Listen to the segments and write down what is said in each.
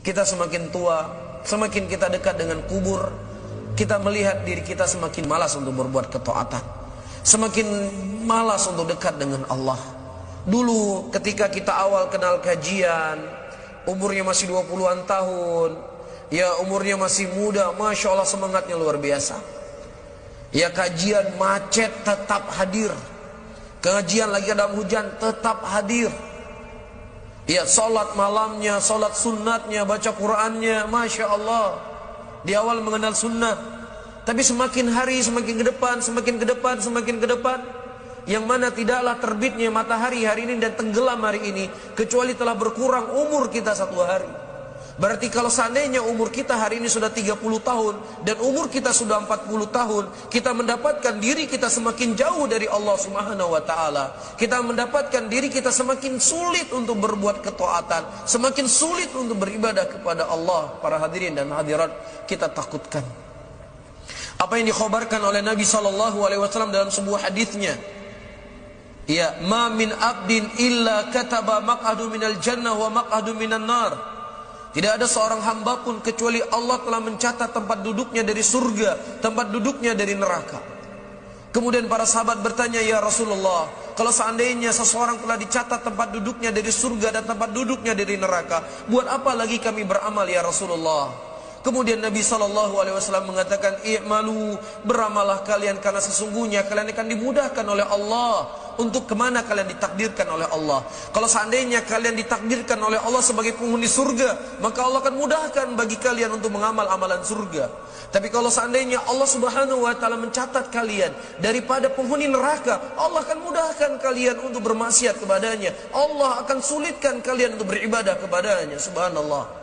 Kita semakin tua, semakin kita dekat dengan kubur, kita melihat diri kita semakin malas untuk berbuat ketaatan, semakin malas untuk dekat dengan Allah. Dulu ketika kita awal kenal kajian, umurnya masih 20-an tahun, ya umurnya masih muda, Masya Allah semangatnya luar biasa. Ya kajian macet tetap hadir, kajian lagi ada hujan tetap hadir. Ya sholat malamnya, sholat sunnatnya, baca Qur'annya, Masya Allah. Di awal mengenal sunnah, tapi semakin hari semakin ke depan, semakin ke depan, semakin ke depan, yang mana tidaklah terbitnya matahari hari ini dan tenggelam hari ini kecuali telah berkurang umur kita 1 hari. Berarti kalau seandainya umur kita hari ini sudah 30 tahun dan umur kita sudah 40 tahun, kita mendapatkan diri kita semakin jauh dari Allah Subhanahu wa taala. Kita mendapatkan diri kita semakin sulit untuk berbuat ketaatan, semakin sulit untuk beribadah kepada Allah. Para hadirin dan hadirat, kita takutkan apa yang dikhabarkan oleh Nabi sallallahu alaihi wasallam dalam sebuah hadisnya. Ya, ma min abdin illa kataba maq'adu minal jannah wa maq'adu minan nar. Tidak ada seorang hamba pun kecuali Allah telah mencatat tempat duduknya dari surga, tempat duduknya dari neraka. Kemudian para sahabat bertanya, ya Rasulullah, kalau seandainya seseorang telah dicatat tempat duduknya dari surga dan tempat duduknya dari neraka, buat apa lagi kami beramal ya Rasulullah? Kemudian Nabi SAW mengatakan, i'malu, beramalah kalian karena sesungguhnya kalian akan dimudahkan oleh Allah untuk kemana kalian ditakdirkan oleh Allah. Kalau seandainya kalian ditakdirkan oleh Allah sebagai penghuni surga, maka Allah akan mudahkan bagi kalian untuk mengamal amalan surga. Tapi kalau seandainya Allah Subhanahu wa taala mencatat kalian daripada penghuni neraka, Allah akan mudahkan kalian untuk bermaksiat kepadanya. Allah akan sulitkan kalian untuk beribadah kepadanya. Subhanallah.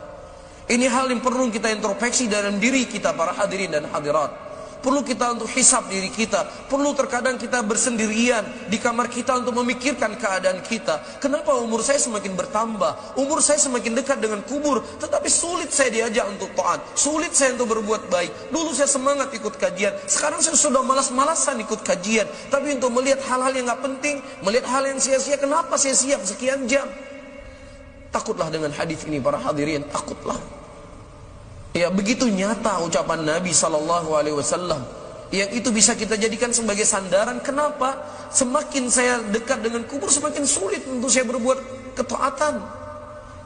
Ini hal yang perlu kita introspeksi dalam diri kita, para hadirin dan hadirat. Perlu kita untuk hisab diri kita. Perlu terkadang kita bersendirian di kamar kita untuk memikirkan keadaan kita. Kenapa umur saya semakin bertambah? Umur saya semakin dekat dengan kubur, tetapi sulit saya diajak untuk taat, sulit saya untuk berbuat baik. Dulu saya semangat ikut kajian, sekarang saya sudah malas-malasan ikut kajian. Tapi untuk melihat hal-hal yang gak penting, melihat hal yang sia-sia, kenapa saya siap sekian jam? Takutlah dengan hadis ini, para hadirin, takutlah. Ya, begitu nyata ucapan Nabi SAW, yang itu bisa kita jadikan sebagai sandaran. Kenapa? Semakin saya dekat dengan kubur, semakin sulit untuk saya berbuat ketaatan.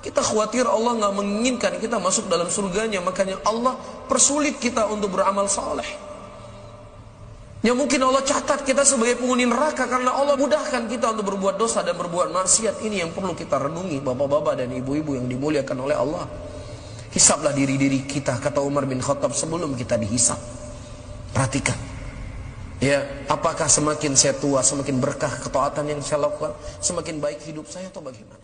Kita khawatir Allah gak menginginkan kita masuk dalam surganya, makanya Allah persulit kita untuk beramal saleh. Ya mungkin Allah catat kita sebagai penghuni neraka karena Allah mudahkan kita untuk berbuat dosa dan berbuat maksiat. Ini yang perlu kita renungi, bapak-bapak dan ibu-ibu yang dimuliakan oleh Allah. Hisablah diri-diri kita, kata Umar bin Khattab, sebelum kita dihisab. Perhatikan, ya, apakah semakin saya tua, semakin berkah ketaatan yang saya lakukan, semakin baik hidup saya, atau bagaimana?